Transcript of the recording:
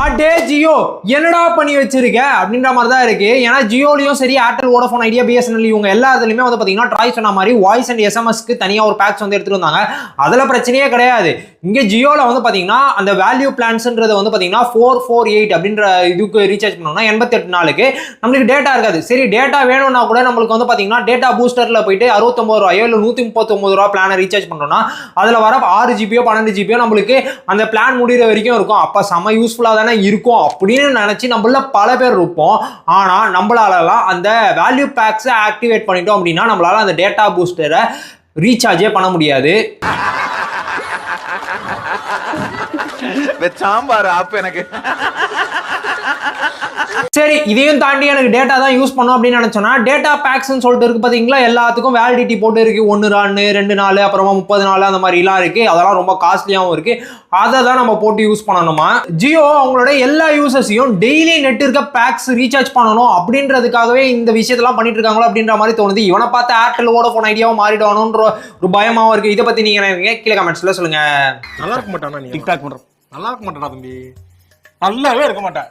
ஆட்டே ஜியோ என்னடா பண்ணி வச்சிருக்க அப்படின்ற மாதிரி தான் இருக்கு. ஏன்னா ஜியோலையும் சரி, ஏர்டெல், வோடஃபோன் ஐடியா, பிஎஸ்என்எல் இவங்க எல்லா இதுலையுமே வந்து பார்த்தீங்கன்னா ட்ராய் சொன்ன மாதிரி வாய்ஸ் அண்ட் எஸ்எம்எஸ்க்கு தனியாக ஒரு பேக்ஸ் வந்து எடுத்துட்டு வந்தாங்க. அதில் பிரச்சனையே கிடையாது. இங்கே ஜியோவில் வந்து பார்த்தீங்கன்னா அந்த வேல்யூ பிளான்ஸ்ன்றது வந்து பார்த்தீங்கன்னா 448 அப்படின்ற இதுக்கு ரீசார்ஜ் பண்ணோம்னா 88 நாளுக்கு நம்மளுக்கு டேட்டா இருக்காது. சரி, டேட்டா வேணும்னா கூட நம்மளுக்கு வந்து பார்த்தீங்கன்னா டேட்டா பூஸ்டரில் போயிட்டு 69 ரூபாயோ இல்லை 139 ரூபா பிளானை ரீசார்ஜ் பண்ணோம்னா அதில் வர 6 ஜிபியோ 12 ஜிபியோ நம்மளுக்கு அந்த பிளான் முடிகிற வரைக்கும் இருக்கும். அப்போ செம்ம யூஸ்ஃபுல்லாக தானே இருக்கும் அப்படின்னு நினைச்சு நம்மள பல பேர் இருப்போம். ஆனா நம்மளாலலாம் அந்த வேல்யூ பேக்ஸை ஆக்டிவேட் பண்ணிட்டோம் அப்படின்னா நம்மளால அந்த டேட்டா பூஸ்டரை ரீசார்ஜே பண்ண முடியாது. சாம்பார் ஆப் எனக்கு. சரி, இதையும் தாண்டி எனக்கு டேட்டா தான் யூஸ் பண்ணும் அப்படின்னு நினைச்சோன்னா டேட்டா பேக்ஸ்ன்னு சொல்லிட்டு இருக்கு பார்த்தீங்களா. எல்லாத்துக்கும் வேலிடிட்டி போட்டு இருக்கு. 1 நாள் 2 நாள் அப்புறமா 30 நாள் அந்த மாதிரிலாம் இருக்கு. அதெல்லாம் ரொம்ப காஸ்ட்லியாகவும் இருக்கு. அதை தான் நம்ம போட்டு யூஸ் பண்ணணுமா. ஜியோ அவங்களோட எல்லா யூசர்ஸையும் டெய்லி நெட் இருக்க பேக்ஸ் ரீசார்ஜ் பண்ணணும் அப்படின்றதுக்காகவே இந்த விஷயத்தெல்லாம் பண்ணிட்டு இருக்காங்களோ அப்படின்ற மாதிரி தோணுது. இவனை பார்த்து ஏர்டெல், வோடஃபோன் ஐடியாவும் மாறிடணும்ன்ற ஒரு பயமாவும் இருக்கு. இதை பத்தி நீங்க நினைக்கிறீங்க? கீழே கமெண்ட்ஸ்ல சொல்லுங்க. நல்லா இருக்க மாட்டானா? நீ டிக்டாக் பண்ற நல்லா இருக்க மாட்டானா தம்பி? நல்லாவே இருக்க மாட்டான்.